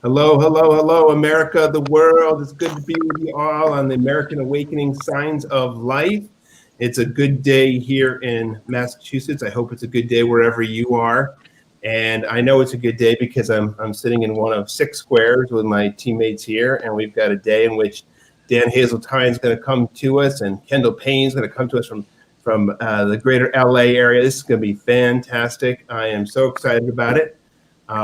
Hello, hello, hello, America, the world. It's good to be with you all on the American Awakening Signs of Life. It's a good day here in Massachusetts. I hope it's a good day wherever you are. And I know it's a good day because I'm sitting in one of 6 squares with my teammates here, and we've got a day in which Dan Hazeltine is going to come to us, and Kendall Payne is going to come to us from the greater LA area. This is going to be fantastic. I am so excited about it.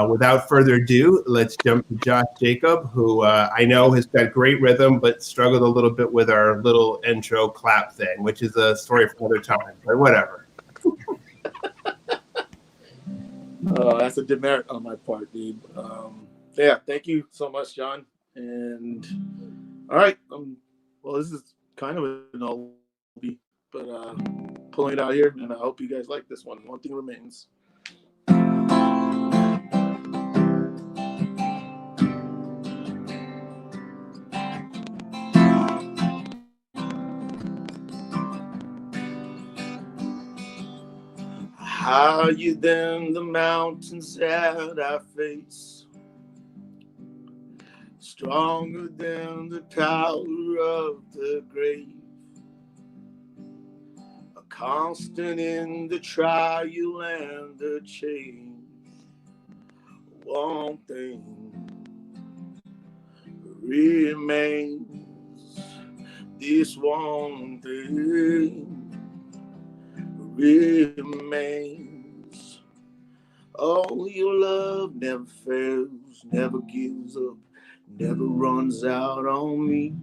Without further ado, let's jump to Josh Jacob, who I know has got great rhythm, but struggled a little bit with our little intro clap thing, which is a story for another time, but whatever. Oh, that's a demerit on my part, dude. Yeah, thank you so much, John. And all right, well, this is kind of an oldie, but pulling it out here, and I hope you guys like this one. One thing remains. Higher than the mountains that I face, stronger than the power of the grave, a constant in the trial and the change. One thing remains, this one thing remains. Oh, your love never fails, never gives up, never runs out on me.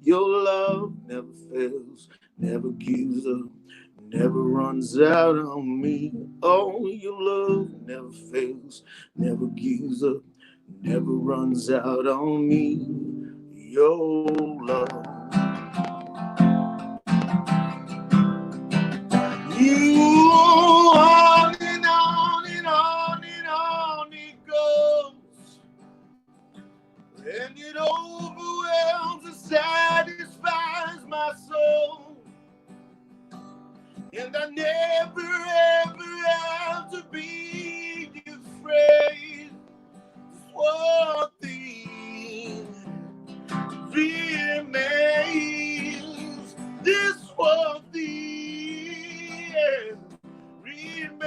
Your love never fails, never gives up, never runs out on me. Oh, your love never fails, never gives up, never runs out on me. Your love. You on and on and on and on it goes, and it overwhelms and satisfies my soul. And I never ever have to be afraid. One thing remains, this one thing remains.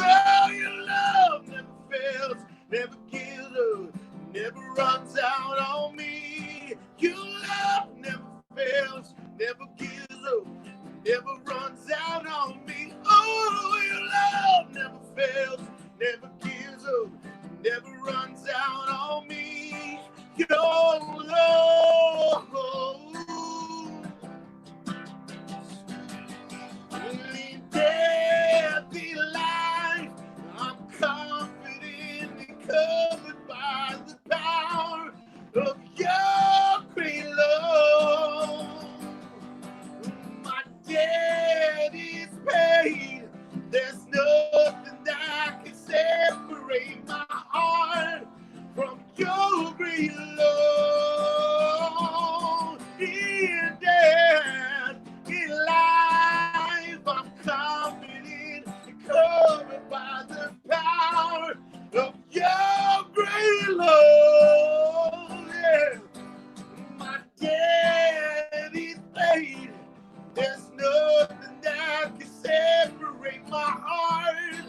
Oh, your love never fails, never gives up, never runs out on me. Your love never fails, never gives up, never runs out on me. Oh, your love never fails, never gives up, never runs out on me. Your love. In death, in life, I'm confidently covered by the power of your great love. My debt is paid. There's nothing that can separate my heart from your great love. In death, in life, I'm confident and covered by the power of your great love. Yeah. My debt is paid. There's nothing that can separate my heart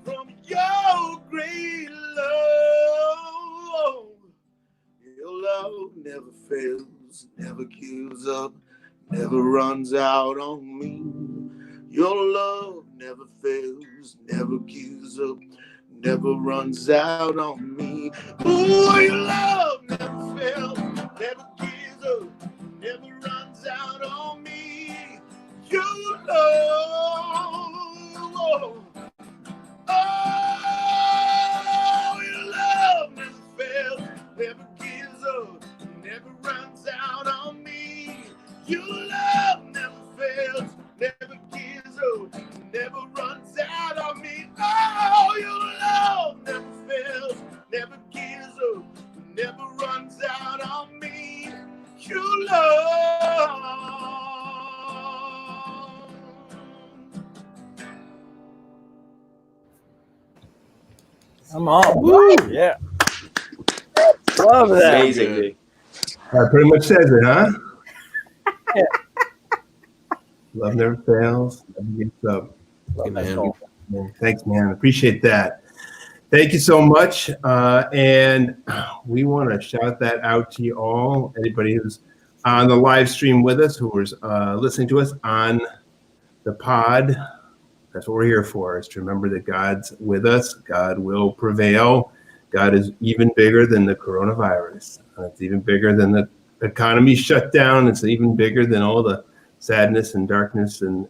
from your great love. Your love never fails, never gives up, never runs out on me. Your love never fails, never gives up, never runs out on me. Ooh, your love never fails, never gives up, never runs out on me. Your love, oh, your love never fails, never gives up, never runs out on me. Your love never fails, never gives up, never runs out on me. Oh, your love never fails, never gives up, never runs out on me. Your love. Come on. Woo. Yeah. Love that. Amazing. That pretty much says it, huh? Yeah. Love never fails. Never gives up. Love that Amen. goal. Thanks, man. Appreciate that. Thank you so much. And we want to shout that out to you all. Anybody who's on the live stream with us, who was listening to us on the pod. That's what we're here for, is to remember that God's with us. God will prevail. God is even bigger than the coronavirus. It's even bigger than the economy shut down. It's even bigger than all the sadness and darkness and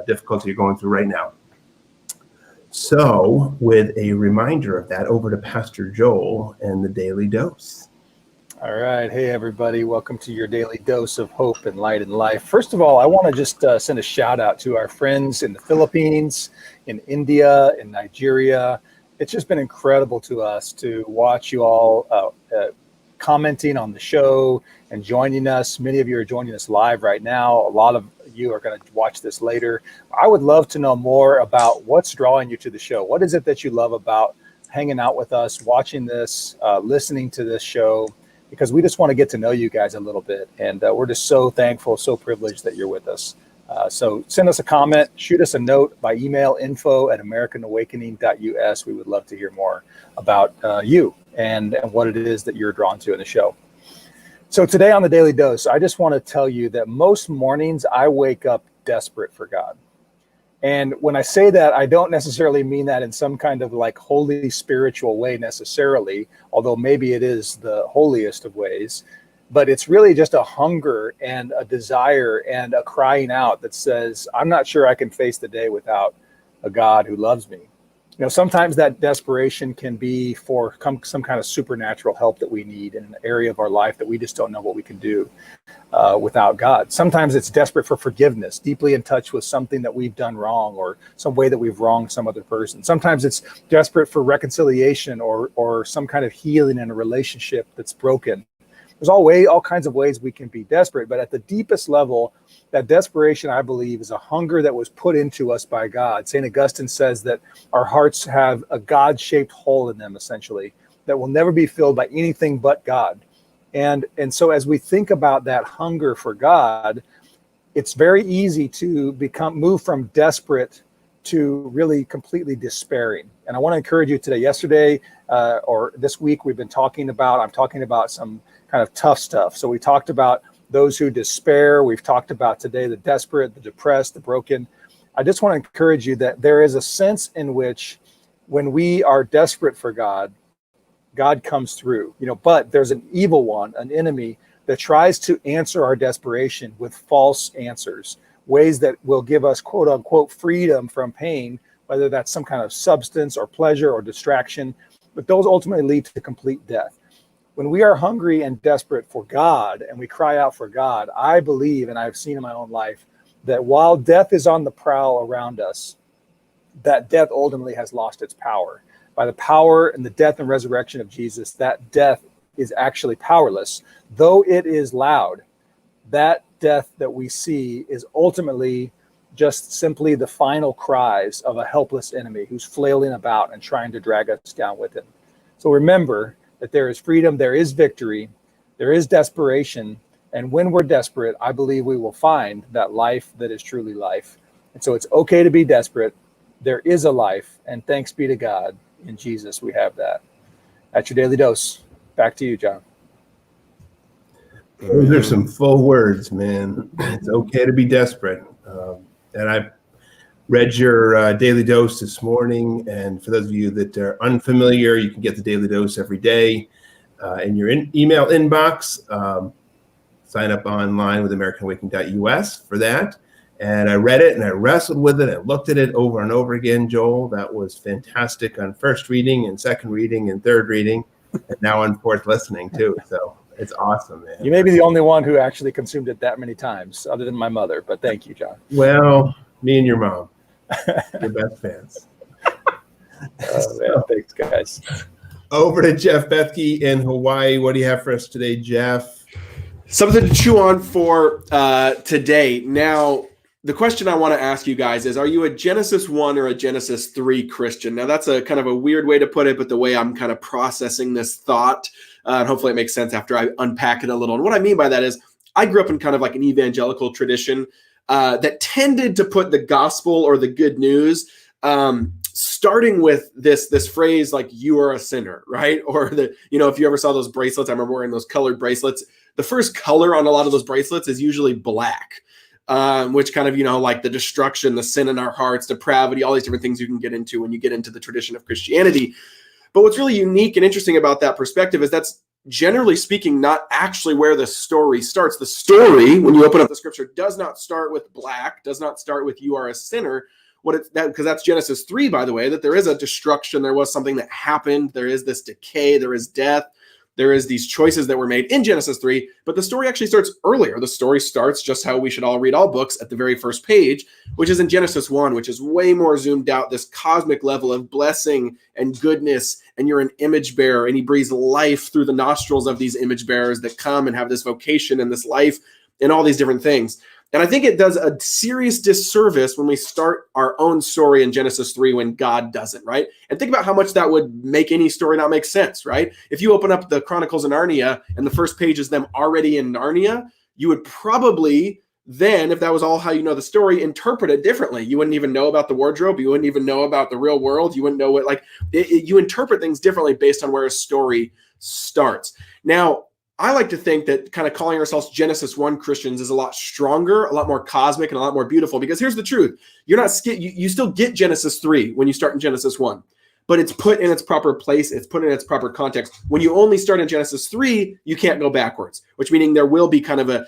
difficulty you're going through right now. So, with a reminder of that, over to Pastor Joel and the Daily Dose. All right. Hey, everybody. Welcome to your daily dose of hope and light and life. First of all, I want to just send a shout out to our friends in the Philippines, in India, in Nigeria. It's just been incredible to us to watch you all commenting on the show and joining us. Many of you are joining us live right now. A lot of you are going to watch this later. I would love to know more about what's drawing you to the show. What is it that you love about hanging out with us, watching this, listening to this show? Because we just want to get to know you guys a little bit. And we're just so thankful, so privileged that you're with us. So send us a comment, shoot us a note by email, info@americanawakening.us. We would love to hear more about you and what it is that you're drawn to in the show. So today on the Daily Dose, I just want to tell you that most mornings I wake up desperate for God. And when I say that, I don't necessarily mean that in some kind of like holy spiritual way necessarily, although maybe it is the holiest of ways. But it's really just a hunger and a desire and a crying out that says, I'm not sure I can face the day without a God who loves me. You know, sometimes that desperation can be for some kind of supernatural help that we need in an area of our life that we just don't know what we can do without God. Sometimes it's desperate for forgiveness, deeply in touch with something that we've done wrong or some way that we've wronged some other person. Sometimes it's desperate for reconciliation or some kind of healing in a relationship that's broken. There's all kinds of ways we can be desperate, but at the deepest level, that desperation, I believe, is a hunger that was put into us by God. St. Augustine says that our hearts have a God-shaped hole in them, essentially, that will never be filled by anything but God. And so as we think about that hunger for God, it's very easy to move from desperate to really completely despairing. And I want to encourage you today. Yesterday or this week, I'm talking about some kind of tough stuff. So we talked about those who despair. We've talked about today the desperate, the depressed, the broken. I just want to encourage you that there is a sense in which when we are desperate for God, God comes through, but there's an evil one, an enemy that tries to answer our desperation with false answers, ways that will give us quote unquote freedom from pain, whether that's some kind of substance or pleasure or distraction, but those ultimately lead to complete death. When we are hungry and desperate for God and we cry out for God, I believe, and I've seen in my own life, that while death is on the prowl around us, that death ultimately has lost its power. By the power and the death and resurrection of Jesus, that death is actually powerless. Though it is loud, that death that we see is ultimately just simply the final cries of a helpless enemy who's flailing about and trying to drag us down with him. So remember that there is freedom, there is victory, there is desperation. And when we're desperate, I believe we will find that life that is truly life. And so it's okay to be desperate. There is a life, and thanks be to God. In Jesus, we have that. That's your daily dose. Back to you, John. Those are some full words, man. It's okay to be desperate. And I read your daily dose this morning. And for those of you that are unfamiliar, you can get the daily dose every day in your email inbox. Sign up online with AmericanAwakening.us for that. And I read it and I wrestled with it. I looked at it over and over again, Joel. That was fantastic on first reading and second reading and third reading, and now on fourth listening too. So it's awesome, man. You may be the only one who actually consumed it that many times, other than my mother. But thank you, John. Well, me and your mom, your best fans. Man, thanks, guys. Over to Jeff Bethke in Hawaii. What do you have for us today, Jeff? Something to chew on for today. Now, the question I want to ask you guys is, are you a Genesis 1 or a Genesis 3 Christian? Now, that's a kind of a weird way to put it, but the way I'm kind of processing this thought, and hopefully it makes sense after I unpack it a little. And what I mean by that is I grew up in kind of like an evangelical tradition that tended to put the gospel or the good news starting with this phrase like, you are a sinner, right? Or if you ever saw those bracelets, I remember wearing those colored bracelets. The first color on a lot of those bracelets is usually black. Which kind of, like the destruction, the sin in our hearts, depravity, all these different things you can get into when you get into the tradition of Christianity. But what's really unique and interesting about that perspective is that's generally speaking not actually where the story starts. The story, when you open up the scripture, does not start with black, does not start with you are a sinner. Because that's Genesis 3, by the way, that there is a destruction, there was something that happened, there is this decay, there is death. There is these choices that were made in Genesis 3, but the story actually starts earlier. The story starts just how we should all read all books at the very first page, which is in Genesis 1, which is way more zoomed out, this cosmic level of blessing and goodness, and you're an image bearer, and he breathes life through the nostrils of these image bearers that come and have this vocation and this life and all these different things. And I think it does a serious disservice when we start our own story in Genesis 3 when God doesn't, right? And think about how much that would make any story not make sense, right? If you open up the Chronicles of Narnia and the first page is them already in Narnia, you would probably then, if that was all how you know the story, interpret it differently. You wouldn't even know about the wardrobe. You wouldn't even know about the real world. You wouldn't know you interpret things differently based on where a story starts. Now, I like to think that kind of calling ourselves Genesis 1 Christians is a lot stronger, a lot more cosmic, and a lot more beautiful, because here's the truth. You still get Genesis 3 when you start in Genesis 1, but it's put in its proper place. It's put in its proper context. When you only start in Genesis 3, you can't go backwards, which meaning there will be kind of a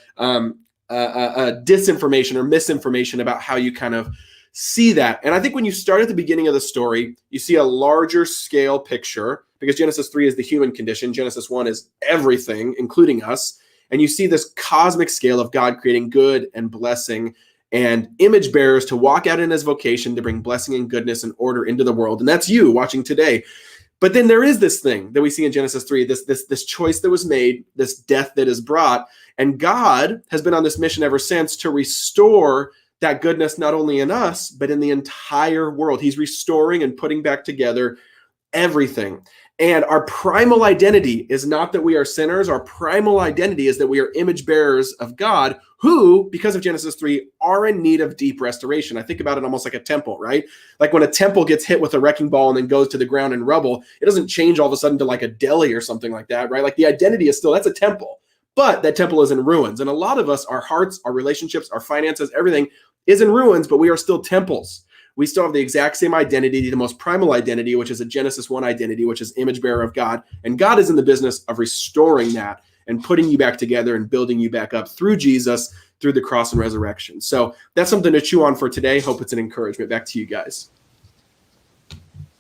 disinformation or misinformation about how you kind of see that. And I think when you start at the beginning of the story, you see a larger scale picture, because Genesis 3 is the human condition. Genesis 1 is everything, including us. And you see this cosmic scale of God creating good and blessing and image bearers to walk out in his vocation to bring blessing and goodness and order into the world. And that's you watching today. But then there is this thing that we see in Genesis 3, this choice that was made, this death that is brought. And God has been on this mission ever since to restore that goodness, not only in us, but in the entire world. He's restoring and putting back together everything. And our primal identity is not that we are sinners. Our primal identity is that we are image bearers of God who, because of Genesis 3, are in need of deep restoration. I think about it almost like a temple, right? Like when a temple gets hit with a wrecking ball and then goes to the ground in rubble, it doesn't change all of a sudden to like a deli or something like that, right? Like the identity is still, that's a temple, but that temple is in ruins. And a lot of us, our hearts, our relationships, our finances, everything is in ruins, but we are still temples. We still have the exact same identity, the most primal identity, which is a Genesis 1 identity, which is image bearer of God. And God is in the business of restoring that and putting you back together and building you back up through Jesus, through the cross and resurrection. So that's something to chew on for today. Hope it's an encouragement. Back to you guys.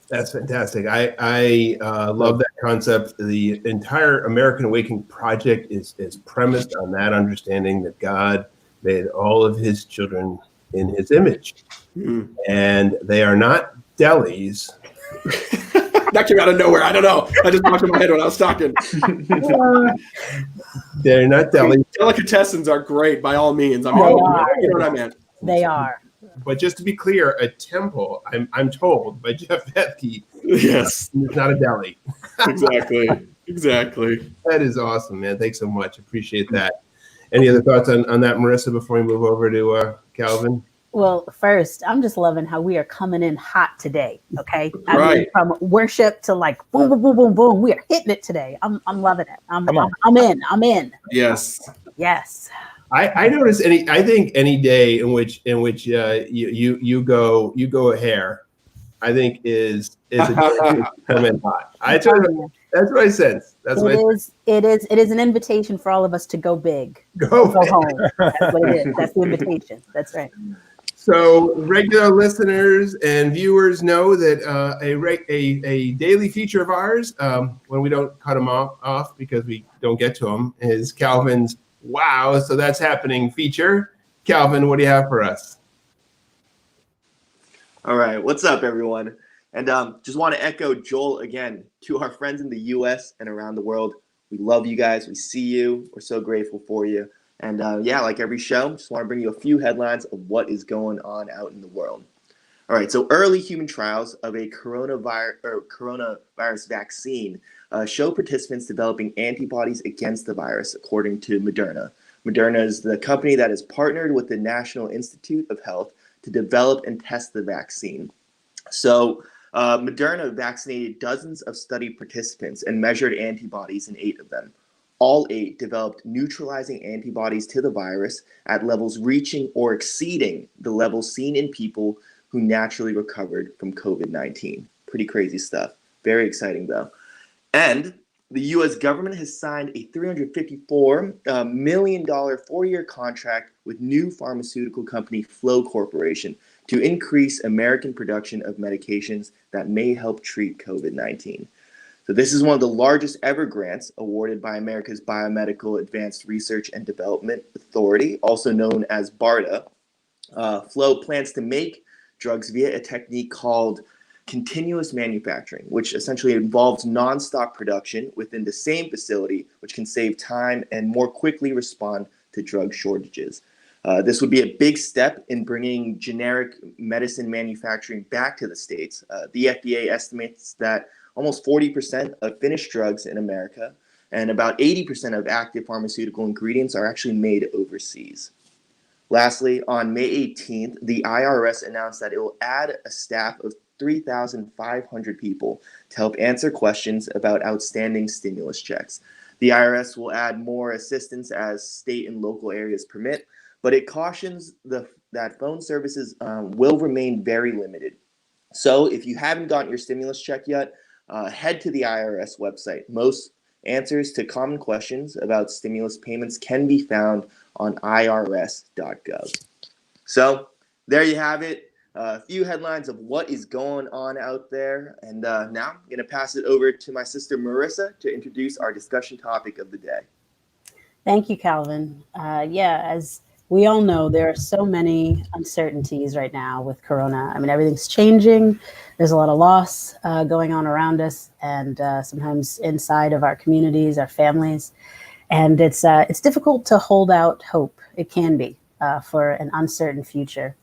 That's fantastic. I love that concept. The entire American Awakening project is premised on that understanding that God made all of his children in his image. Mm. And they are not delis. That came out of nowhere. I don't know. I just popped in my head when I was talking. They're not delis. Delicatessens are great by all means. You know what I meant. They are. But just to be clear, a temple, I'm told by Jeff Bethke, yes, it's not a deli. Exactly. That is awesome, man. Thanks so much. Appreciate that. Any other thoughts on that, Marissa, before we move over to Calvin? Well, first, I'm just loving how we are coming in hot today. Okay, right. I mean, from worship to like boom, boom, boom, boom, boom. We are hitting it today. I'm loving it. I'm in. Yes. I notice I think any day in which you go a hair, I think is a day come in hot. That's what I sense. It is an invitation for all of us to go big. Go home. That's what it is. That's the invitation. That's right. So regular listeners and viewers know that a daily feature of ours, when we don't cut them off because we don't get to them, is Calvin's Wow. So that's happening feature. Calvin, what do you have for us? All right. What's up, everyone? And just want to echo Joel again to our friends in the U.S. and around the world. We love you guys. We see you. We're so grateful for you. And yeah, like every show, just want to bring you a few headlines of what is going on out in the world. All right, so early human trials of a coronavirus vaccine show participants developing antibodies against the virus, according to Moderna. Moderna is the company that has partnered with the National Institute of Health to develop and test the vaccine. So Moderna vaccinated dozens of study participants and measured antibodies in 8 of them. All 8 developed neutralizing antibodies to the virus at levels reaching or exceeding the levels seen in people who naturally recovered from COVID-19. Pretty crazy stuff. Very exciting, though. And the U.S. government has signed a $354 million 4-year contract with new pharmaceutical company Flow Corporation to increase American production of medications that may help treat COVID-19. So this is one of the largest ever grants awarded by America's Biomedical Advanced Research and Development Authority, also known as BARDA. Flow plans to make drugs via a technique called continuous manufacturing, which essentially involves non-stop production within the same facility, which can save time and more quickly respond to drug shortages. This would be a big step in bringing generic medicine manufacturing back to the States. The FDA estimates that almost 40% of finished drugs in America and about 80% of active pharmaceutical ingredients are actually made overseas. Lastly, on May 18th, the IRS announced that it will add a staff of 3,500 people to help answer questions about outstanding stimulus checks. The IRS will add more assistance as state and local areas permit, but it cautions that phone services will remain very limited. So if you haven't gotten your stimulus check yet, head to the IRS website. Most answers to common questions about stimulus payments can be found on irs.gov. So there you have it. A few headlines of what is going on out there. And now I'm going to pass it over to my sister Marissa to introduce our discussion topic of the day. Thank you, Calvin. As we all know, there are so many uncertainties right now with Corona. I mean, everything's changing. There's a lot of loss going on around us, and sometimes inside of our communities, our families. And it's difficult to hold out hope. It can be for an uncertain future.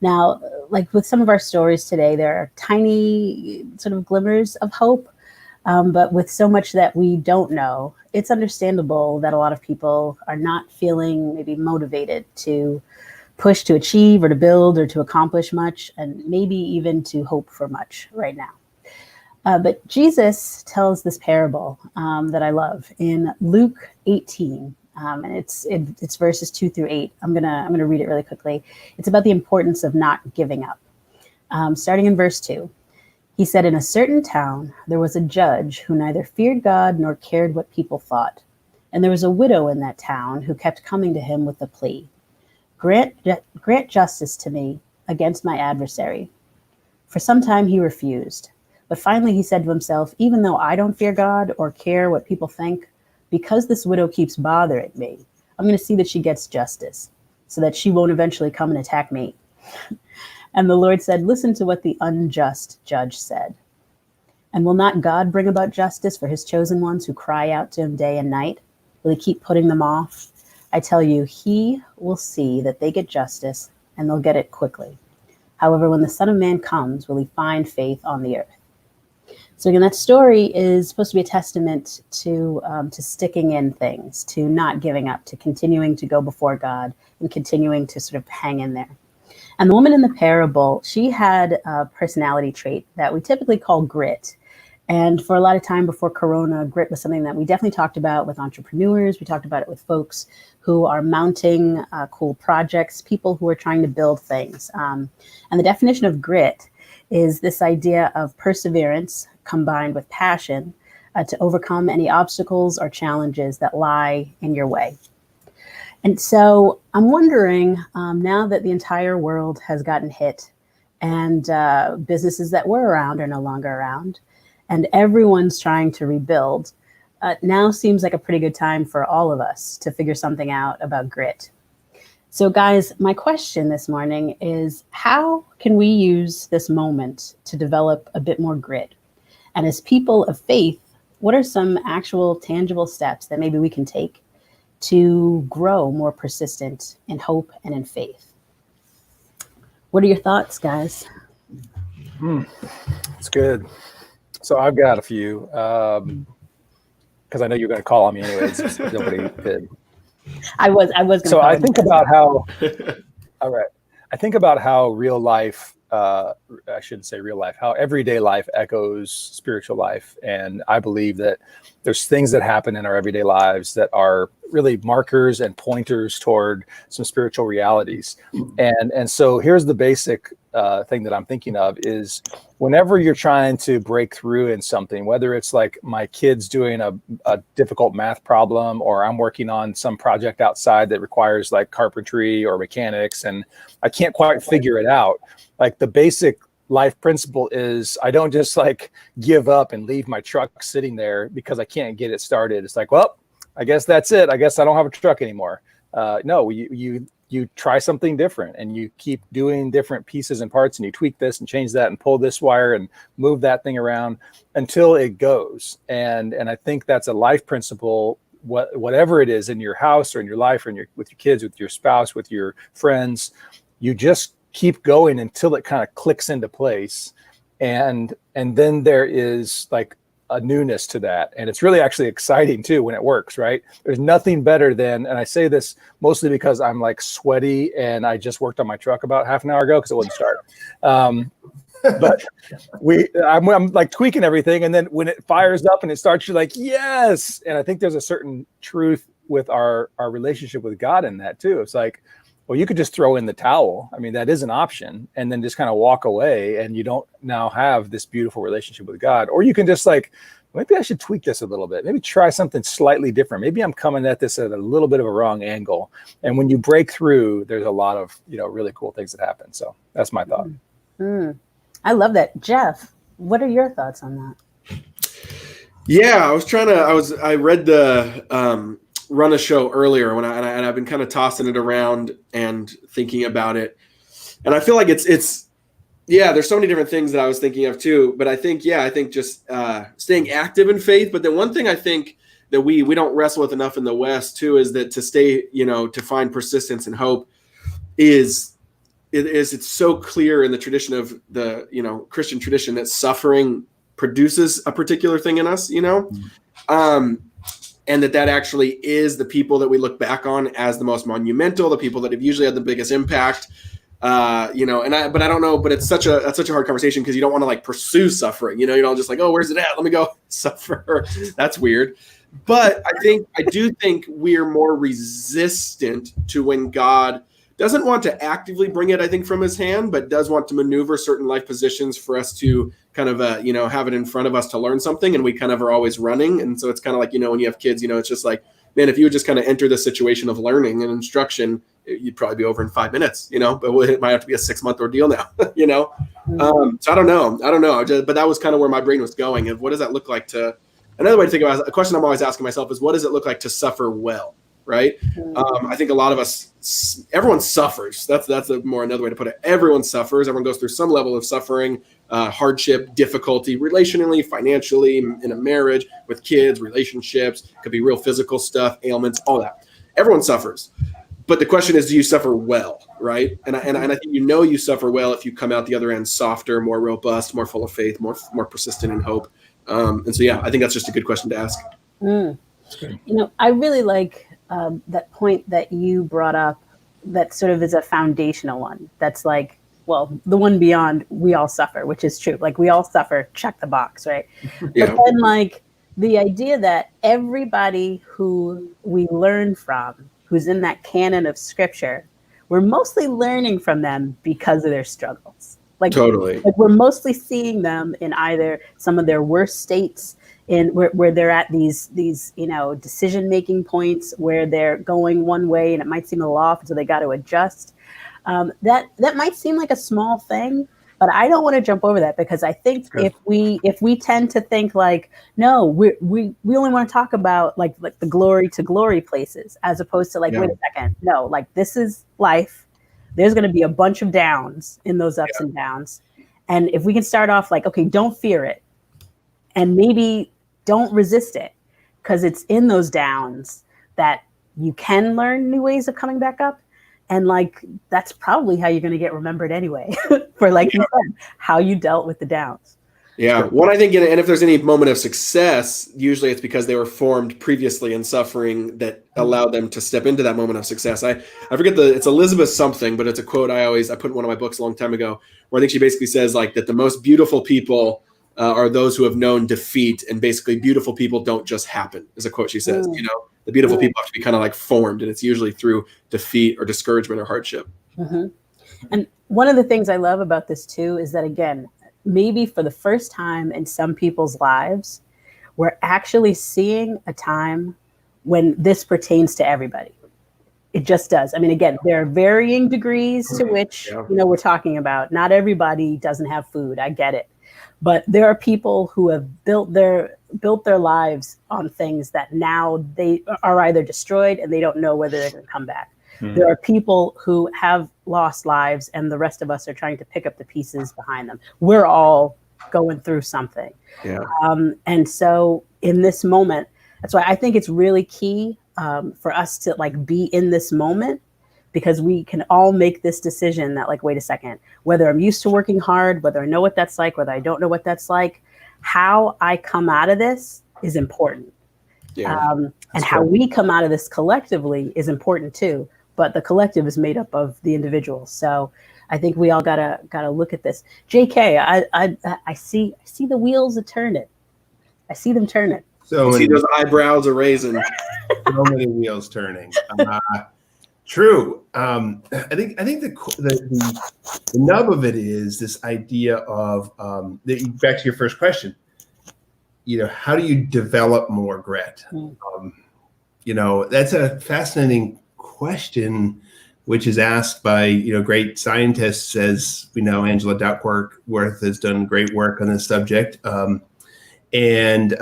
Now, like with some of our stories today, there are tiny sort of glimmers of hope. But with so much that we don't know, it's understandable that a lot of people are not feeling maybe motivated to push to achieve or to build or to accomplish much, and maybe even to hope for much right now. But Jesus tells this parable that I love in Luke 18, and it's verses 2 through 8. I'm gonna read it really quickly. It's about the importance of not giving up. Starting in verse 2. He said, in a certain town, there was a judge who neither feared God nor cared what people thought. And there was a widow in that town who kept coming to him with the plea, grant justice to me against my adversary. For some time he refused. But finally he said to himself, even though I don't fear God or care what people think, because this widow keeps bothering me, I'm going to see that she gets justice so that she won't eventually come and attack me. And the Lord said, listen to what the unjust judge said. And will not God bring about justice for his chosen ones who cry out to him day and night? Will he keep putting them off? I tell you, he will see that they get justice, and they'll get it quickly. However, when the Son of Man comes, will he find faith on the earth? So again, that story is supposed to be a testament to sticking in things, to not giving up, to continuing to go before God and continuing to sort of hang in there. And the woman in the parable, she had a personality trait that we typically call grit. And for a lot of time before Corona, grit was something that we definitely talked about with entrepreneurs. We talked about it with folks who are mounting cool projects, people who are trying to build things. And the definition of grit is this idea of perseverance combined with passion to overcome any obstacles or challenges that lie in your way. And so I'm wondering, now that the entire world has gotten hit and businesses that were around are no longer around, and everyone's trying to rebuild, now seems like a pretty good time for all of us to figure something out about grit. So guys, my question this morning is, how can we use this moment to develop a bit more grit? And as people of faith, what are some actual tangible steps that maybe we can take to grow more persistent in hope and in faith? What are your thoughts, guys? It's good. So I've got a few, because I know you're going to call on me anyways. Nobody did. I was going to. So I think about how. All right. I think about how real life. I shouldn't say real life. How everyday life echoes spiritual life, and I believe that there's things that happen in our everyday lives that are really markers and pointers toward some spiritual realities. And so here's the basic thing that I'm thinking of is whenever you're trying to break through in something, whether it's like my kid's doing a difficult math problem, or I'm working on some project outside that requires like carpentry or mechanics, and I can't quite figure it out. Like the basic life principle is I don't just like give up and leave my truck sitting there because I can't get it started. It's like, well, I guess that's it. I guess I don't have a truck anymore. No, you try something different, and you keep doing different pieces and parts, and you tweak this and change that and pull this wire and move that thing around until it goes. And I think that's a life principle. Whatever it is in your house or in your life or with your kids, with your spouse, with your friends, you just keep going until it kind of clicks into place. And then there is like a newness to that. And it's really actually exciting too when it works, right? There's nothing better than, and I say this mostly because I'm like sweaty and I just worked on my truck about half an hour ago because it wouldn't start. But I'm like tweaking everything. And then when it fires up and it starts, you're like, yes. And I think there's a certain truth with our relationship with God in that too. It's like, well, you could just throw in the towel. I mean, that is an option, and then just kind of walk away, and you don't now have this beautiful relationship with God. Or you can just like, maybe I should tweak this a little bit. Maybe try something slightly different. Maybe I'm coming at this at a little bit of a wrong angle. And when you break through, there's a lot of, really cool things that happen. So that's my thought. I love that. Jeff, what are your thoughts on that? Yeah, I read the run a show earlier and I've been kind of tossing it around and thinking about it. And I feel like it's there's so many different things that I was thinking of too. But I think just staying active in faith. But then one thing I think that we don't wrestle with enough in the West too is that to stay, to find persistence and hope it's so clear in the tradition of the, Christian tradition that suffering produces a particular thing in us, and that actually is the people that we look back on as the most monumental, the people that have usually had the biggest impact, but I don't know, but it's such a hard conversation because you don't want to like pursue suffering, you don't just like, oh, where's it at? Let me go suffer. That's weird. But I do think we're more resistant to when God doesn't want to actively bring it, I think, from his hand, but does want to maneuver certain life positions for us to kind of, have it in front of us to learn something. And we kind of are always running. And so it's kind of like, when you have kids, it's just like, man, if you would just kind of enter the situation of learning and instruction, you'd probably be over in 5 minutes, but it might have to be a 6-month ordeal now, So I don't know. But that was kind of where my brain was going. Of what does that look like another way to think about it, a question I'm always asking myself is, what does it look like to suffer well? Right. I think a lot of us, everyone suffers. That's another way to put it. Everyone suffers. Everyone goes through some level of suffering, hardship, difficulty, relationally, financially, in a marriage, with kids, relationships. Could be real physical stuff, ailments, all that. Everyone suffers. But the question is, do you suffer well? Right. And I think you suffer well if you come out the other end softer, more robust, more full of faith, more persistent in hope. And so, I think that's just a good question to ask. I really like that point that you brought up that sort of is a foundational one. That's like, well, the one beyond we all suffer, which is true. Like we all suffer, check the box, right? Yeah. But then like the idea that everybody who we learn from, who's in that canon of scripture, we're mostly learning from them because of their struggles. Like, totally. Like we're mostly seeing them in either some of their worst states, in where they're at these decision-making points where they're going one way and it might seem a little off, so they got to adjust. That might seem like a small thing, but I don't want to jump over that because I think if we tend to think like, no, we only want to talk about like the glory to glory places as opposed to like, wait a second, no, like this is life. There's going to be a bunch of downs in those ups and downs. And if we can start off like, okay, don't fear it. And maybe don't resist it because it's in those downs that you can learn new ways of coming back up. And like, that's probably how you're going to get remembered anyway, for like you said, how you dealt with the downs. Yeah. What I think, and if there's any moment of success, usually it's because they were formed previously in suffering that allowed them to step into that moment of success. I forget it's Elizabeth something, but it's a quote I put in one of my books a long time ago, where I think she basically says like that the most beautiful people are those who have known defeat, and basically beautiful people don't just happen, is a quote she says. You know, the beautiful people have to be kind of like formed, and it's usually through defeat or discouragement or hardship. Mm-hmm. And one of the things I love about this too is that, again, maybe for the first time in some people's lives, we're actually seeing a time when this pertains to everybody. It just does. I mean, again, there are varying degrees to which, we're talking about. Not everybody doesn't have food. I get it. But there are people who have built their lives on things that now they are either destroyed and they don't know whether they're going to come back. Mm-hmm. There are people who have lost lives, and the rest of us are trying to pick up the pieces behind them. We're all going through something. Yeah. And so in this moment, that's why I think it's really key for us to like be in this moment, because we can all make this decision that like, wait a second, whether I'm used to working hard, whether I know what that's like, whether I don't know what that's like, how I come out of this is important. Yeah. And how we come out of this collectively is important too. But the collective is made up of the individuals. So I think we all gotta look at this. JK, I see the wheels are turning. I see them turning. So see those eyebrows are raising. So many wheels turning. True. I think the nub of it is this idea of back to your first question. How do you develop more grit? That's a fascinating question, which is asked by great scientists, as we know. Angela Duckworth has done great work on this subject, but it's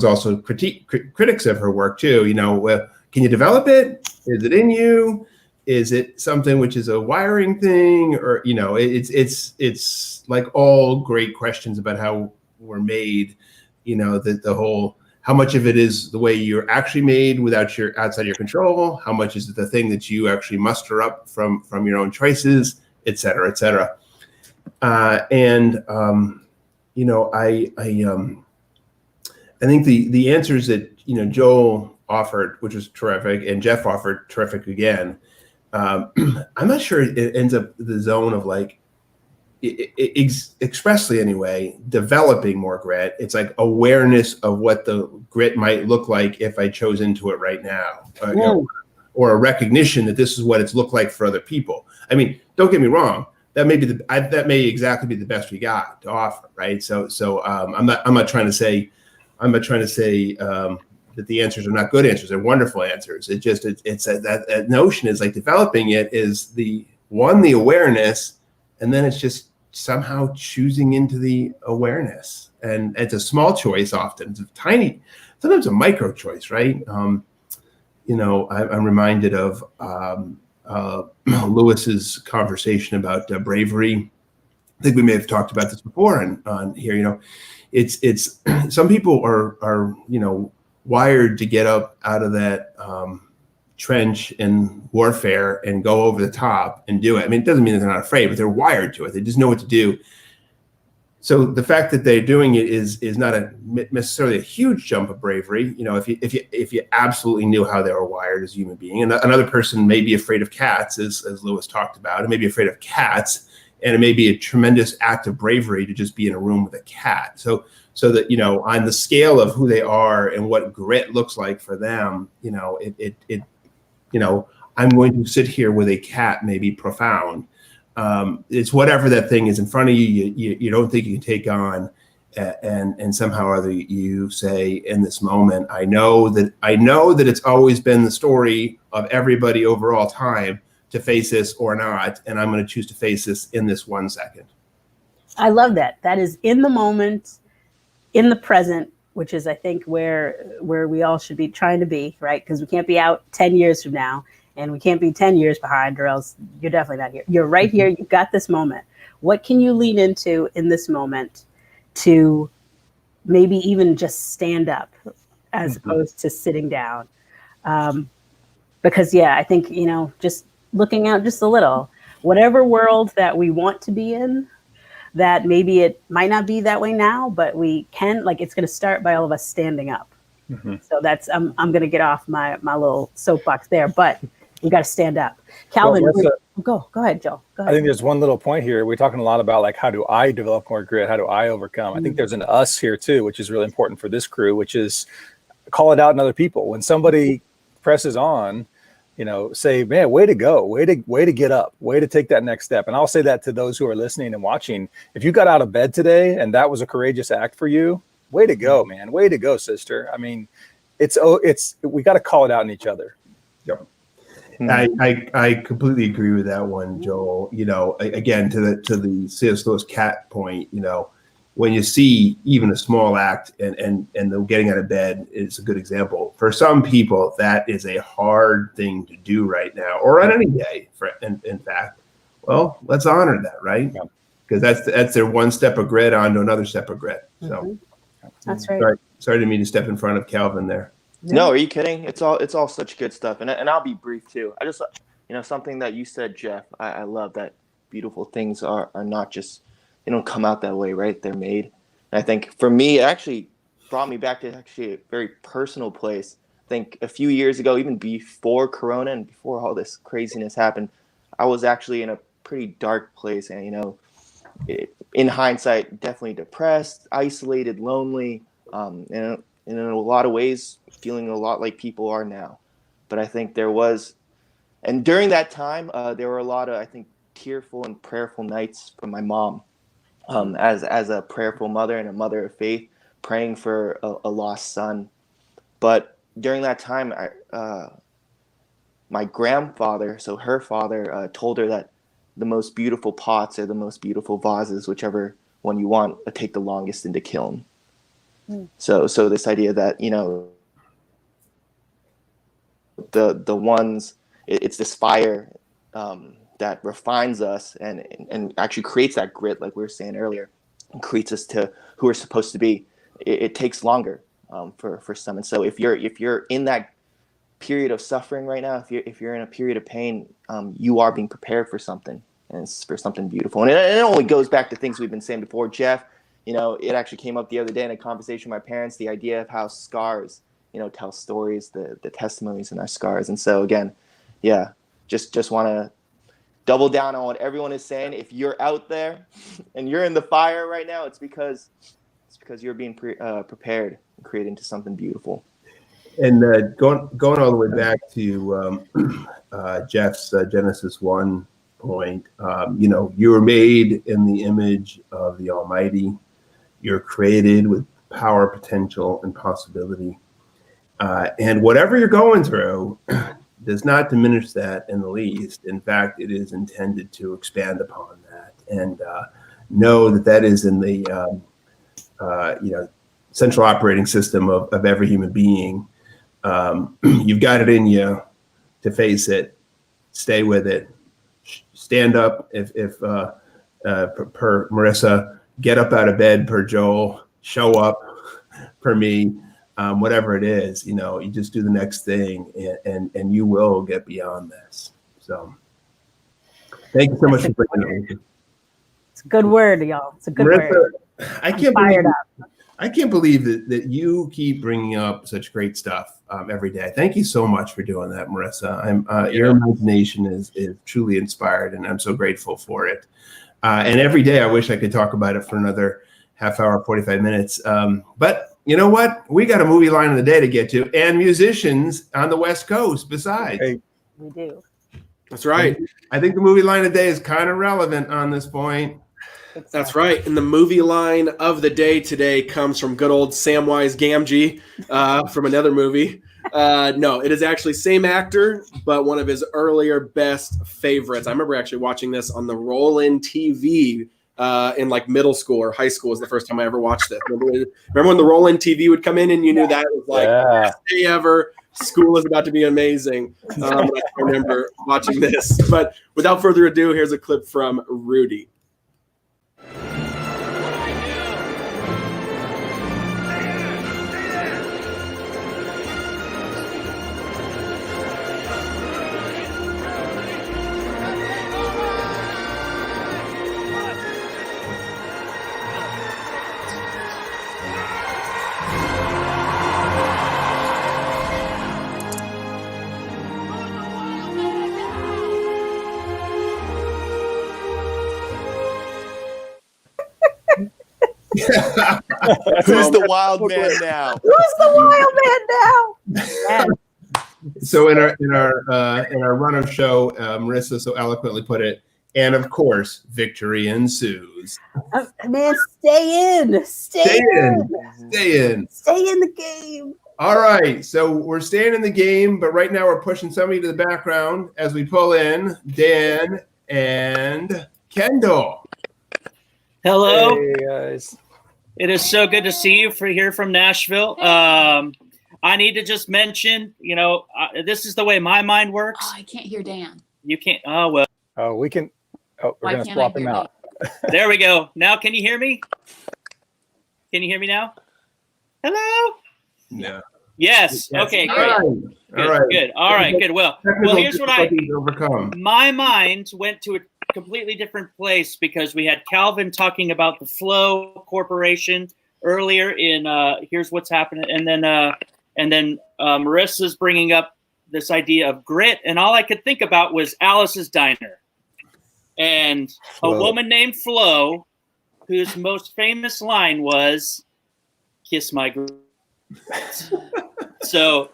also critics of her work too. Can you develop it? Is it in you? Is it something which is a wiring thing? Or it's like all great questions about how we're made. The whole, how much of it is the way you're actually made outside your control? How much is it the thing that you actually muster up from your own choices, et cetera, et cetera. I think the answers that Joel offered, which was terrific, and Jeff offered terrific again. I'm not sure it ends up the zone of like, expressly anyway, developing more grit. It's like awareness of what the grit might look like if I chose into it right now, or a recognition that this is what it's looked like for other people. I mean, don't get me wrong. That may exactly be the best we got to offer, right? So I'm not trying to say that the answers are not good answers. They're wonderful answers. That notion is like developing it is the awareness, and then it's just somehow choosing into the awareness. And it's a small choice often. It's sometimes a micro choice, right? I'm reminded of Lewis's conversation about bravery. I think we may have talked about this before on here. It's some people are wired to get up out of that trench in warfare and go over the top and do it. I mean, it doesn't mean that they're not afraid, but they're wired to it. They just know what to do. So the fact that they're doing it is not necessarily a huge jump of bravery. If you absolutely knew how they were wired as a human being, and another person may be afraid of cats, as Lewis talked about, and may be afraid of cats, and it may be a tremendous act of bravery to just be in a room with a cat. So that, on the scale of who they are and what grit looks like for them, I'm going to sit here with a cat may be profound. It's whatever that thing is in front of you, you don't think you can take on, and somehow or other you say in this moment, I know that it's always been the story of everybody over all time to face this or not, and I'm going to choose to face this in this 1 second. I love that. That is in the moment, in the present, which is, I think, where we all should be trying to be, right? Because we can't be out 10 years from now, and we can't be 10 years behind, or else you're definitely not here. You're right here. You've got this moment. What can you lean into in this moment to maybe even just stand up as opposed to sitting down? Because yeah, I think, you know, just looking out just a little, whatever world that we want to be in, that maybe it might not be that way now, but we can, like, it's going to start by all of us standing up. Mm-hmm. So that's, I'm going to get off my little soapbox there, but we got to stand up. Calvin, Well, go ahead, Joe. Go I ahead. think there's one little point here. We're talking a lot about like, how do I develop more grit? How do I overcome? I think there's an us here too, which is really important for this crew, which is call it out in other people. When somebody presses on, you know, say, man, way to go, way to get up, way to take that next step. And I'll say that to those who are listening and watching. If you got out of bed today and that was a courageous act for you, way to go, man. Way to go, sister. I mean, we got to call it out in each other. Yep. I completely agree with that one, Joel. You know, again, to the C.S. Lewis cat point, you know, when you see even a small act and them getting out of bed is a good example. For some people, that is a hard thing to do right now, or on any day. In fact, well, let's honor that, right? Because that's their one step of grit onto another step of grit. So that's right. Sorry to me to step in front of Calvin there. No, are you kidding? It's all such good stuff, and I'll be brief too. I just, you know, something that you said, Jeff. I love that beautiful things are not just, they don't come out that way, right? They're made. And I think for me, it actually brought me back to actually a very personal place. I think a few years ago, even before Corona and before all this craziness happened, I was actually in a pretty dark place, and you know, in hindsight, definitely depressed, isolated, lonely, and in a lot of ways, feeling a lot like people are now. But I think and during that time, there were a lot of, I think, tearful and prayerful nights from my mom, as a prayerful mother and a mother of faith, praying for a lost son. But during that time, my grandfather, so her father, told her that the most beautiful pots are the most beautiful vases, whichever one you want, take the longest in the kiln. So this idea that, you know, the ones, it's this fire that refines us and actually creates that grit, like we were saying earlier, and creates us to who we're supposed to be. It takes longer for some. And so if you're in that period of suffering right now, if you're in a period of pain, you are being prepared for something, and it's for something beautiful. And it only goes back to things we've been saying before, Jeff. You know, it actually came up the other day in a conversation with my parents, the idea of how scars, you know, tell stories, the testimonies in our scars. And so again, yeah, just want to double down on what everyone is saying. If you're out there and you're in the fire right now, it's because you're being prepared and created into something beautiful. And going all the way back to Jeff's Genesis 1 point, you know, you were made in the image of the Almighty. You're created with power, potential, and possibility. And whatever you're going through does not diminish that in the least. In fact, it is intended to expand upon that. And know that is in the you know, central operating system of every human being. You've got it in you to face it, stay with it, stand up if per Marissa, get up out of bed per Joel, show up per me, whatever it is, you know, you just do the next thing and you will get beyond this. So thank you so much for bringing it. It's a good word, y'all. It's a good Marissa, word. I can't believe that you keep bringing up such great stuff every day. Thank you so much for doing that, Marissa. Your imagination is truly inspired, and I'm so grateful for it. And every day I wish I could talk about it for another half hour, 45 minutes. But you know what? We got a movie line of the day to get to, and musicians on the West Coast besides. Hey. We do. That's right. I think the movie line of the day is kind of relevant on this point. That's right. And the movie line of the day today comes from good old Samwise Gamgee from another movie. No, it is actually same actor, but one of his earlier best favorites. I remember actually watching this on the roll-in TV in like middle school or high school was the first time I ever watched it. Remember when the roll-in TV would come in and you knew that was like best day ever. School is about to be amazing. I remember watching this. But without further ado, here's a clip from Rudy. Who's the wild man now? Who's the wild man now? Yes. So in our run-up show, Marissa so eloquently put it, and of course, victory ensues. Man, stay in. Stay in. Stay in. Stay in the game. All right, so we're staying in the game, but right now we're pushing somebody to the background as we pull in Dan and Kendall. Hello. Hey guys. It is so good to see you here from Nashville. I need to just mention, this is the way my mind works. Oh, I can't hear Dan. You can't. Oh, well. Oh, we can. Oh, we're Why going to can't swap I him hear out. There we go. Now, can you hear me? Can you hear me now? Hello? No. Yes. Yes. Okay, All great. right. Good, All right. good. All right, good. Well, here's what overcome. my mind went to a completely different place because we had Calvin talking about the Flow Corporation earlier in Here's What's Happening, and then Marissa's bringing up this idea of grit, and all I could think about was Alice's Diner and Flo. a woman named Flo, whose most famous line was "Kiss my grit." So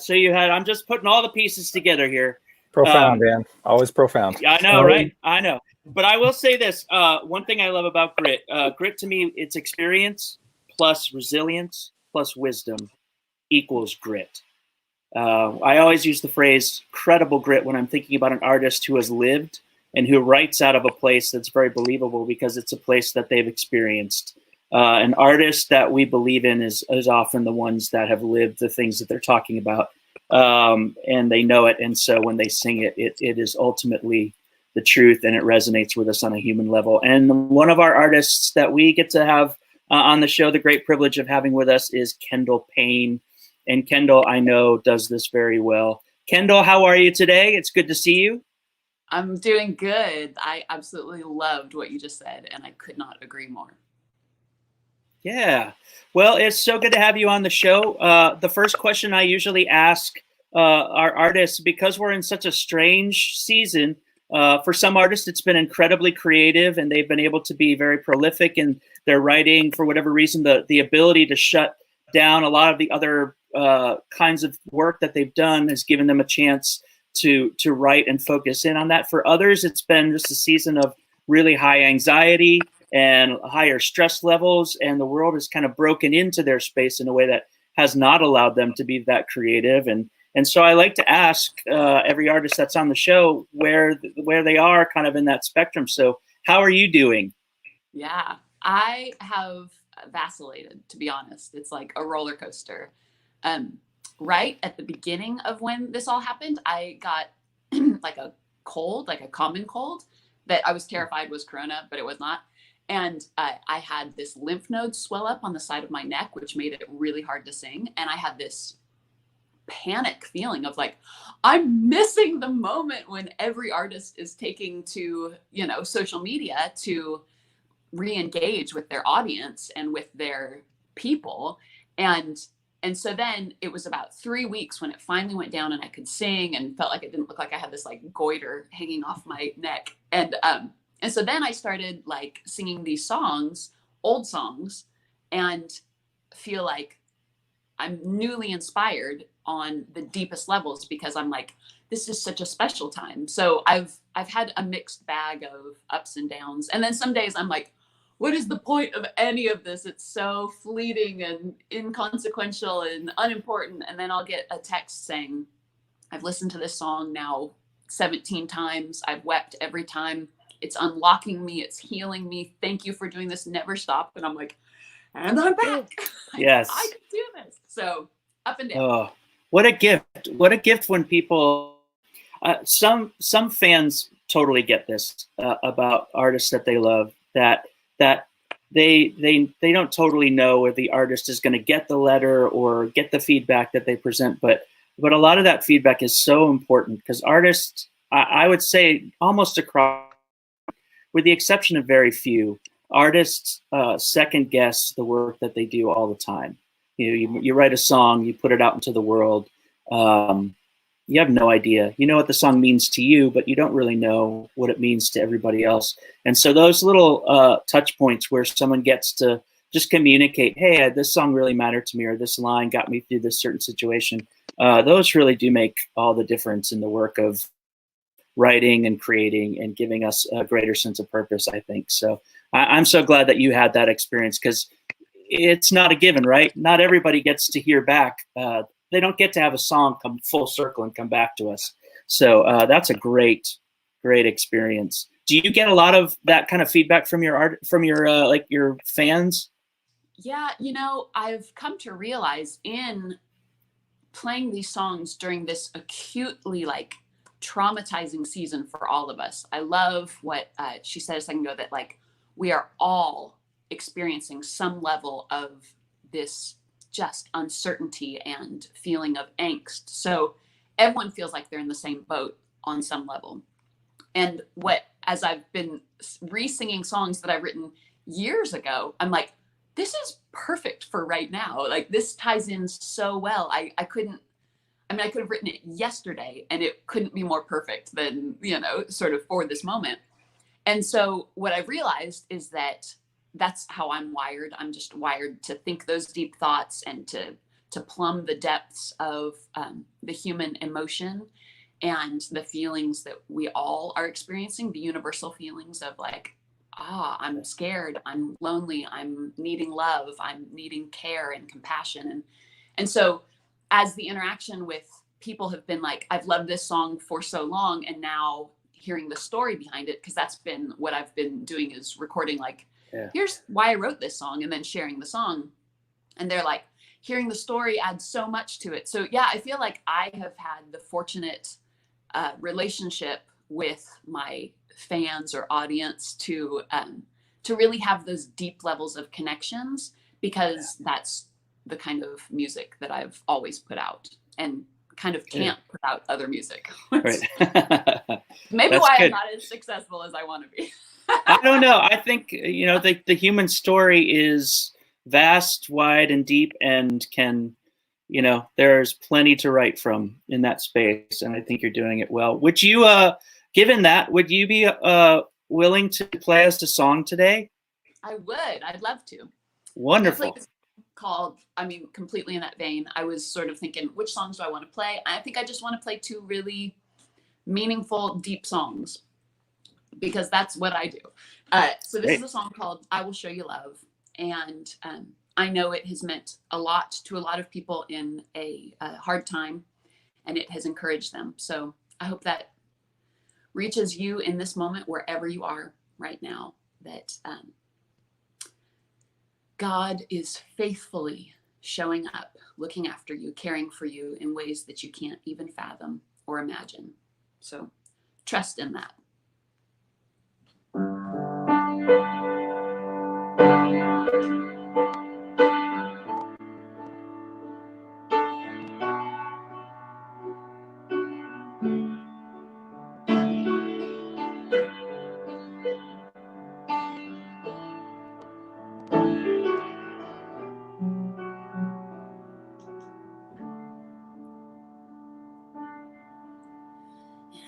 you had. I'm just putting all the pieces together here. Profound, Dan. Always profound. I know, right? I know. But I will say this. One thing I love about grit. Grit to me, it's experience plus resilience plus wisdom equals grit. I always use the phrase credible grit when I'm thinking about an artist who has lived and who writes out of a place that's very believable because it's a place that they've experienced. An artist that we believe in is often the ones that have lived the things that they're talking about, and they know it. And so when they sing it, it is ultimately the truth, and it resonates with us on a human level. And one of our artists that we get to have on the show, the great privilege of having with us, is Kendall Payne. And Kendall, I know, does this very well. Kendall, how are you today? It's good to see you. I'm doing good. I absolutely loved what you just said, and I could not agree more. Yeah. Well, it's so good to have you on the show. The first question I usually ask our artists, because we're in such a strange season, for some artists, it's been incredibly creative and they've been able to be very prolific in their writing. For whatever reason, the ability to shut down a lot of the other kinds of work that they've done has given them a chance to write and focus in on that. For others, it's been just a season of really high anxiety and higher stress levels, and the world has kind of broken into their space in a way that has not allowed them to be that creative. And so I like to ask every artist that's on the show where they are kind of in that spectrum. So how are you doing? Yeah, I have vacillated, to be honest. It's like a roller coaster. Right at the beginning of when this all happened, I got like a cold, like a common cold that I was terrified was corona, but it was not. And I had this lymph node swell up on the side of my neck, which made it really hard to sing. And I had this panic feeling of like, I'm missing the moment when every artist is taking to, social media to re-engage with their audience and with their people. And so then it was about 3 weeks when it finally went down and I could sing and felt like it didn't look like I had this like goiter hanging off my neck. And so then I started like singing these songs, old songs, and feel like I'm newly inspired on the deepest levels because I'm like, this is such a special time. So I've had a mixed bag of ups and downs. And then some days I'm like, what is the point of any of this? It's so fleeting and inconsequential and unimportant. And then I'll get a text saying, I've listened to this song now 17 times. I've wept every time. It's unlocking me. It's healing me. Thank you for doing this. Never stop. And I'm like, and I'm back. Yes. I can do this. So up and down. Oh, what a gift. What a gift when people, some fans totally get this about artists that they love, that they don't totally know if the artist is going to get the letter or get the feedback that they present. But a lot of that feedback is so important because artists, I would say almost across, with the exception of very few, artists second guess the work that they do all the time. You write a song, you put it out into the world. You have no idea. You know what the song means to you, but you don't really know what it means to everybody else. And so those little touch points where someone gets to just communicate, hey, this song really mattered to me, or this line got me through this certain situation. Those really do make all the difference in the work of writing and creating and giving us a greater sense of purpose, I think. So I'm so glad that you had that experience, because it's not a given, right? Not everybody gets to hear back. They don't get to have a song come full circle and come back to us. So that's a great experience. Do you get a lot of that kind of feedback from your like your fans? Yeah, you know, I've come to realize in playing these songs during this acutely like traumatizing season for all of us. I love what she said a second ago, that like we are all experiencing some level of this just uncertainty and feeling of angst. So everyone feels like they're in the same boat on some level. And as I've been re-singing songs that I've written years ago, I'm like, this is perfect for right now. Like this ties in so well. I could have written it yesterday and it couldn't be more perfect than, you know, sort of for this moment. And so what I've realized is that that's how I'm wired. I'm just wired to think those deep thoughts and to plumb the depths of the human emotion and the feelings that we all are experiencing, the universal feelings of like, I'm scared, I'm lonely, I'm needing love, I'm needing care and compassion. And so as the interaction with people have been like, I've loved this song for so long, and now hearing the story behind it, because that's been what I've been doing, is recording like, here's why I wrote this song, and then sharing the song. And they're like, hearing the story adds so much to it. So yeah, I feel like I have had the fortunate relationship with my fans or audience to really have those deep levels of connections, because that's the kind of music that I've always put out, and kind of can't put out other music. Right. Maybe That's why good. I'm not as successful as I want to be. I don't know. I think, you know, the human story is vast, wide, and deep, and can, you know, there's plenty to write from in that space. And I think you're doing it well. Would you, given that, would you be willing to play us a song today? I would. I'd love to. Wonderful. Called, completely in that vein. I was sort of thinking, which songs do I want to play? I think I just want to play two really meaningful, deep songs, because that's what I do. So this is a song called I Will Show You Love. And I know it has meant a lot to a lot of people in a hard time, and it has encouraged them. So I hope that reaches you in this moment, wherever you are right now, that God is faithfully showing up, looking after you, caring for you in ways that you can't even fathom or imagine. So trust in that.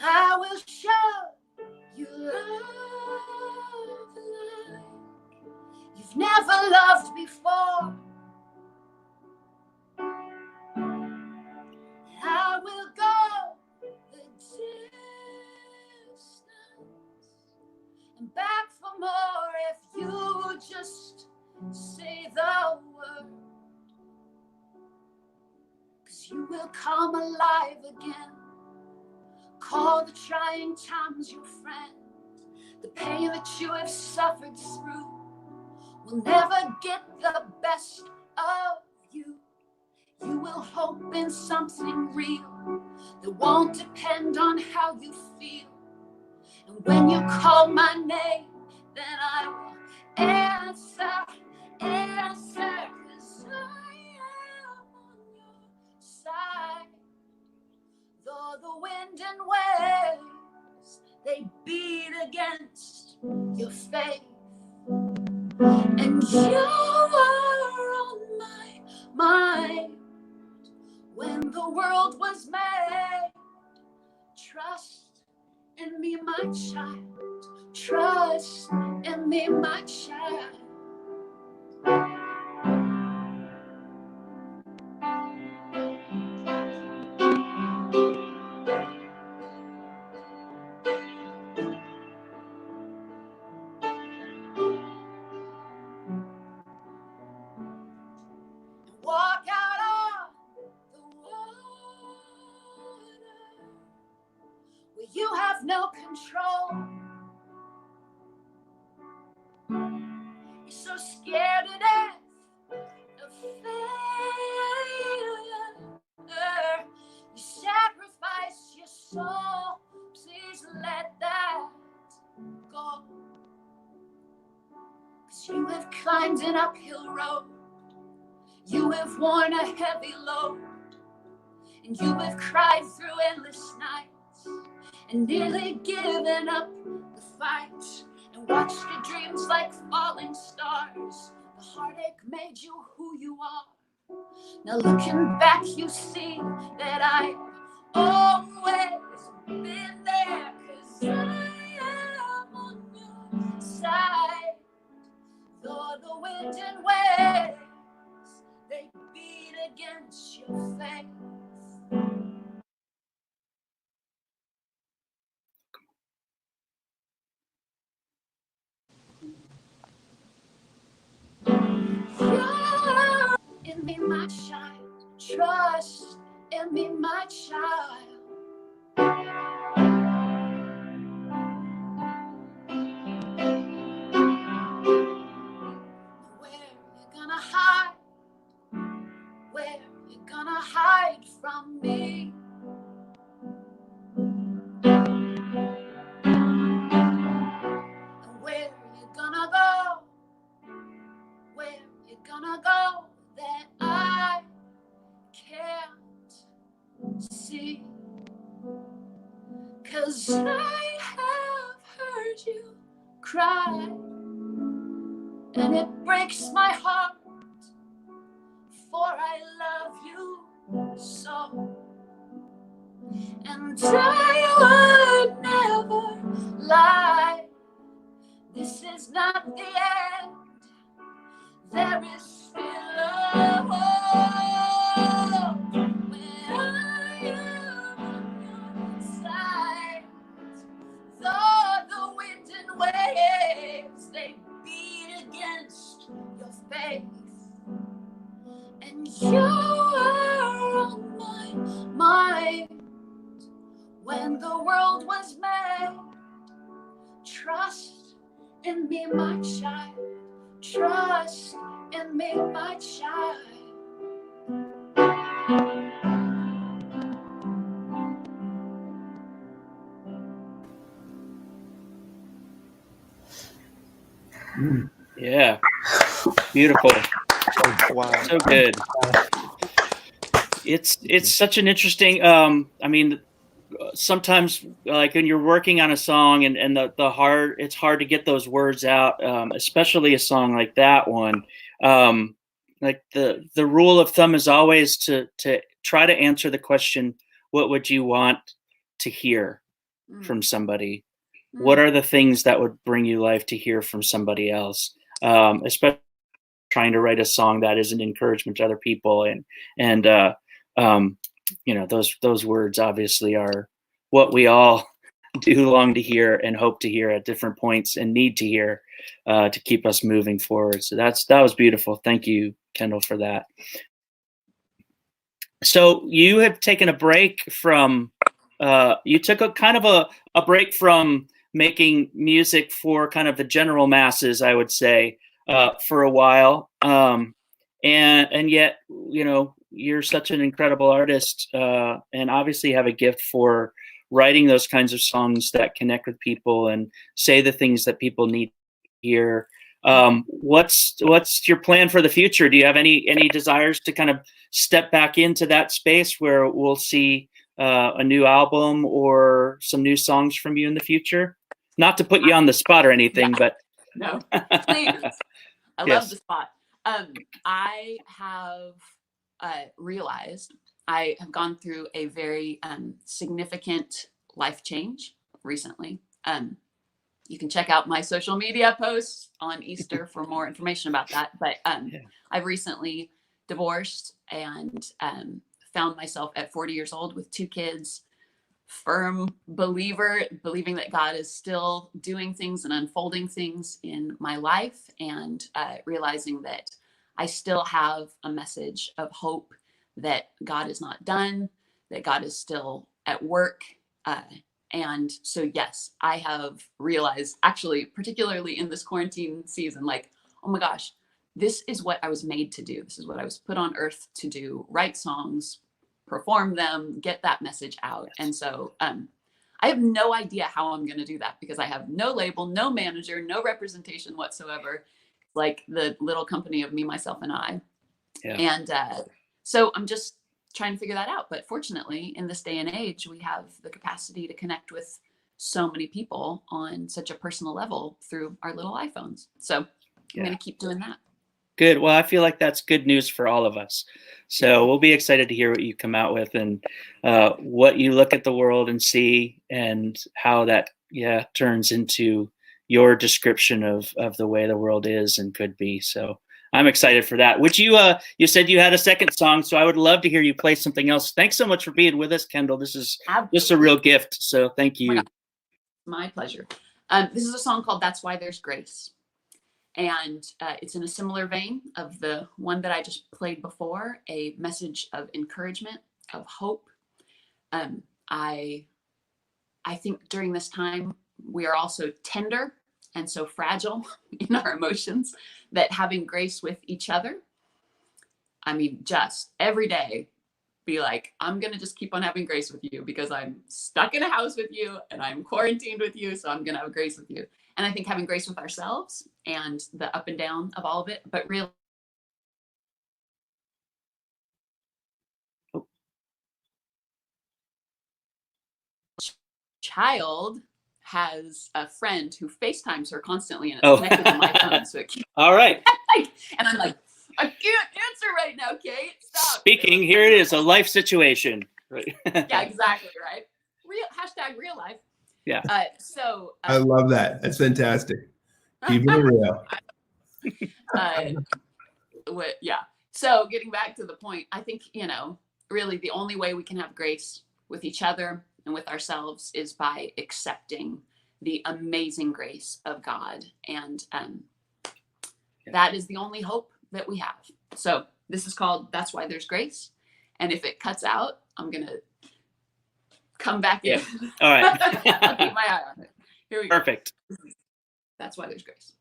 I will show you love like you've never loved before. I will go the distance and back for more if you just say the word. 'Cause you will come alive again. Call the trying times your friend. The pain that you have suffered through will never get the best of you. You will hope in something real that won't depend on how you feel. And when you call my name, then I will answer, 'cause I am on your side. Though the wind and waves, they beat against your faith. And you were on my mind when the world was made. Trust in me, my child. Trust in me, my child. have no control. You're so scared to death of failure. You sacrifice your soul. Please let that go. 'Cause you have climbed an uphill road. You have worn a heavy load. And you have cried through endless nights and nearly given up the fight, and watched your dreams like falling stars. The heartache made you who you are. Now looking back, you see that I've always been there, 'cause I am on your side. Though the wind and waves, they beat against your face. In me, my child, trust in me, my child. Where you gonna hide? Where you gonna hide from me? And where you gonna go? Where you gonna go that I can't see? 'Cause I have heard you cry, and it breaks my heart, for I love you so. And I would never lie. This is not the end. There is still a hope when I am on your side. Though the wind and waves, they beat against your face, and you are on my mind when the world was made. Trust in me, my child. Trust in me, my child. Yeah. Beautiful. Wow. So good. It's such an interesting I mean, sometimes like when you're working on a song and it's hard to get those words out, especially a song like that one. Like the rule of thumb is always to try to answer the question, what would you want to hear from somebody? What are the things that would bring you life to hear from somebody else? Especially trying to write a song that is an encouragement to other people, and you know, those words obviously are what we all do long to hear and hope to hear at different points and need to hear to keep us moving forward. So that was beautiful. Thank you, Kendall, for that. So you have taken a break from you took a kind of a break from making music for kind of the general masses, I would say, for a while. And yet, you know, you're such an incredible artist, and obviously have a gift for writing those kinds of songs that connect with people and say the things that people need to hear. What's your plan for the future? Do you have any desires to kind of step back into that space where we'll see a new album or some new songs from you in the future? Not to put you on the spot or anything, but no, please. I love the spot. I have realized I have gone through a very significant life change recently. You can check out my social media posts on Easter for more information about that. But I've recently divorced and found myself at 40 years old with 2 kids, firm believer, believing that God is still doing things and unfolding things in my life, and realizing that I still have a message of hope, that God is not done, that God is still at work And so, yes, I have realized, actually, particularly in this quarantine season, like, oh my gosh, this is what I was made to do. This is what I was put on earth to do: write songs, perform them, get that message out. And so I have no idea how I'm going to do that, because I have no label, no manager, no representation whatsoever. Like the little company of me, myself, and I. Yeah. And so I'm just trying to figure that out. But fortunately, in this day and age, we have the capacity to connect with so many people on such a personal level through our little iPhones. So I'm going to keep doing that. Good. Well, I feel like that's good news for all of us. So we'll be excited to hear what you come out with, and what you look at the world and see, and how that turns into your description of the way the world is and could be. So I'm excited for that. Which you said you had a second song, so I would love to hear you play something else. Thanks so much for being with us, Kendall. This is just a real gift. So thank you. My pleasure. This is a song called "That's Why There's Grace." And it's in a similar vein of the one that I just played before, a message of encouragement, of hope. I think during this time, we are also tender and so fragile in our emotions, that having grace with each other, I mean, just every day, be like, I'm going to just keep on having grace with you, because I'm stuck in a house with you and I'm quarantined with you. So I'm going to have grace with you. And I think having grace with ourselves and the up and down of all of it, but really child has a friend who FaceTimes her constantly, and it's connected to my phone. So it keeps all right. And I'm like, I can't answer right now, Kate. Stop. Speaking, here it is, a life situation. Right. Yeah, exactly. Right. Real life. Yeah. So I love that. That's fantastic. Keep it real. Yeah. So getting back to the point, I think, really the only way we can have grace with each other and with ourselves is by accepting the amazing grace of God. And that is the only hope that we have. So this is called "That's Why There's Grace." And if it cuts out, I'm going to come back in. All right. I'll keep my eye on it. Here we go. Perfect. That's why there's grace.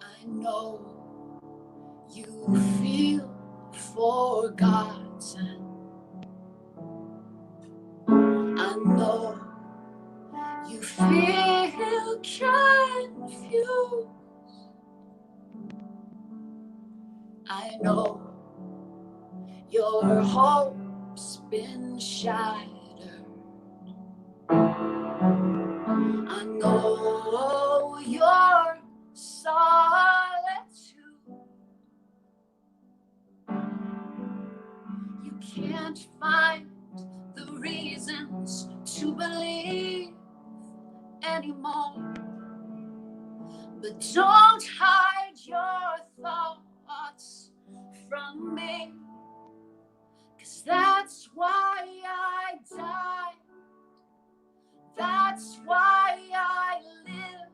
I know you feel forgotten. I know you feel confused. I know your hope's been shattered. I know your solitude. You can't find the reasons to believe anymore. But don't hide your thoughts from me, 'cause that's why I died. That's why I live.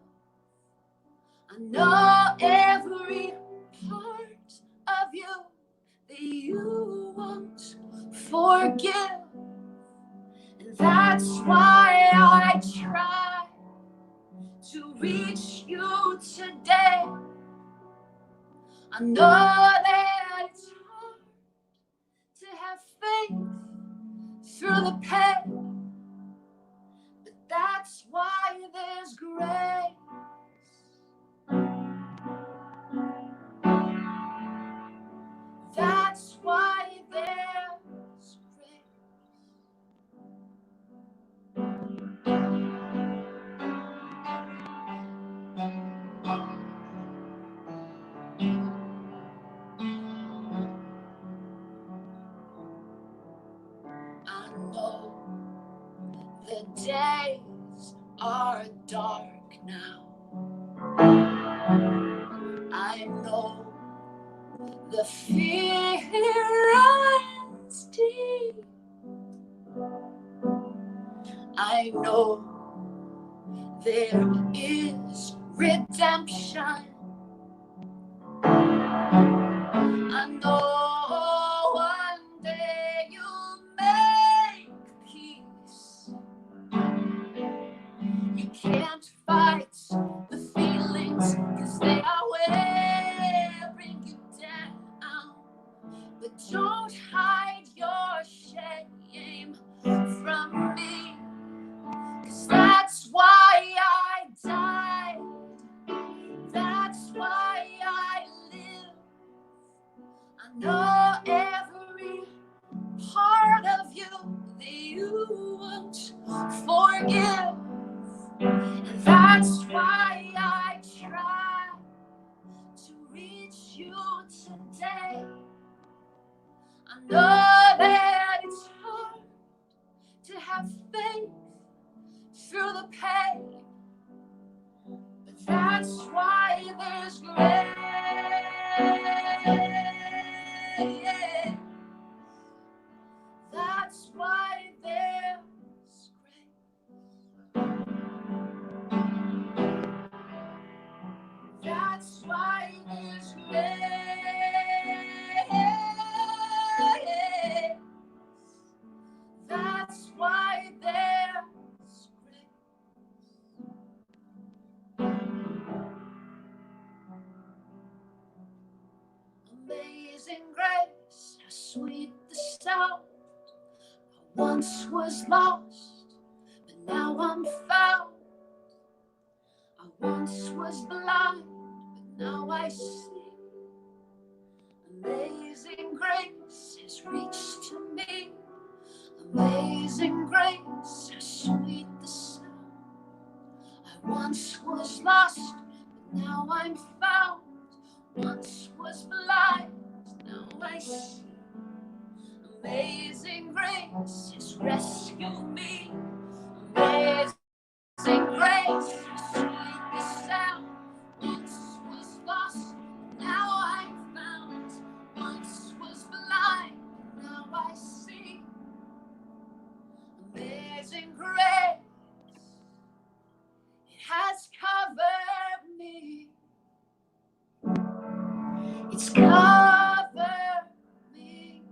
I know every part of you that you won't forgive. And that's why I try to reach you today. I know that it's hard to have faith through the pain, but that's why there's grace. That's why there's grace. I know the days are dark now. I know the fear runs deep. I know there is redemption. I know one day you'll make peace. You can't fight the feelings, 'cause they are wearing you down. But don't hide your shame from me, 'cause that's why I died. That's why I live. I know every part of you that you won't forgive. And that's why I try to reach you today. I know that it's hard to have faith through the pain, but that's why there's grace. That's why there's grace. That's why there's grace. That's why there's grace. Amazing grace, how sweet the sound. I once was lost, but now I'm found. I once was blind, but now I see. Amazing grace has reached to me. Amazing grace, how sweet the sound. I once was lost, but now I'm found. Once was blind, now I see. Amazing grace has rescued me. Amazing grace, how sweet the sound. Once was lost, now I'm found. Once was blind, now I see. Amazing grace, it has covered me. It's covered me.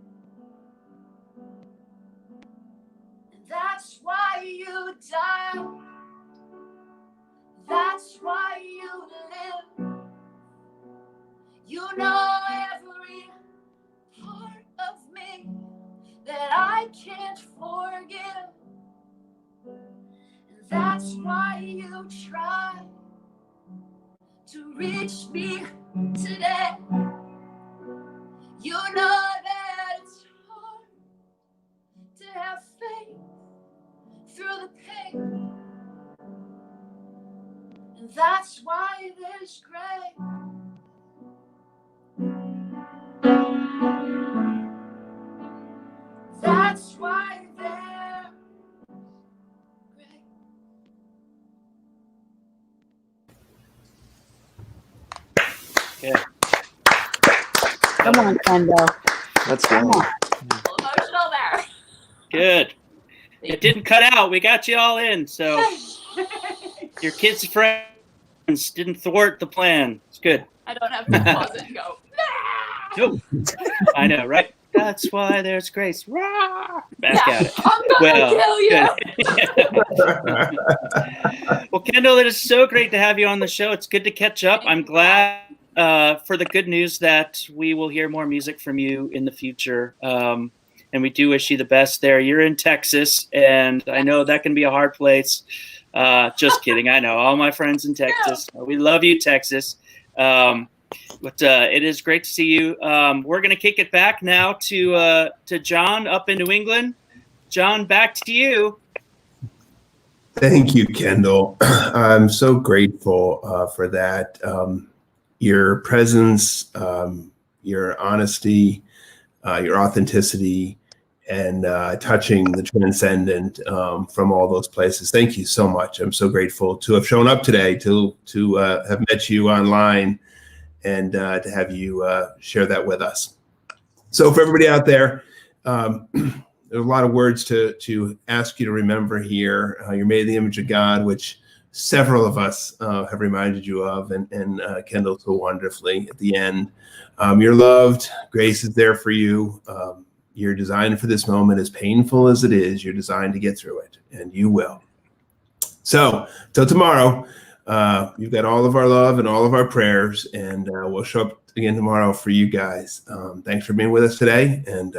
And that's why you died. That's why you live. You know every part of me that I can't forgive. And that's why you try to reach me today. You know that it's hard to have faith through the pain. And that's why there's grace. That's why there's grace. Yeah. Come on, Kendall. Let's Come go. on. A little emotional there. Good. It didn't cut out. We got you all in. So your kids' friends didn't thwart the plan. It's good. I don't have to pause it and go. Nope. I know, right? That's why there's grace. Rah! Back Yeah, at it. I'm gonna kill you. Good. Well, Kendall, it is so great to have you on the show. It's good to catch up. I'm glad for the good news that we will hear more music from you in the future. And we do wish you the best there. You're in Texas, and I know that can be a hard place. Just kidding. I know all my friends in Texas. We love you, Texas. But it is great to see you. We're going to kick it back now to John up in New England. John, back to you. Thank you, Kendall. I'm so grateful for that. Your presence, your honesty, your authenticity, and touching the transcendent from all those places. Thank you so much. I'm so grateful to have shown up today, to have met you online, and to have you share that with us. So for everybody out there, there's a lot of words to ask you to remember here. You're made in the image of God, which several of us have reminded you of, and Kendall so wonderfully at the end. You're loved. Grace is there for you. You're designed for this moment, as painful as it is. You're designed to get through it, and you will. So till tomorrow, you've got all of our love and all of our prayers, and we'll show up again tomorrow for you guys. Thanks for being with us today, and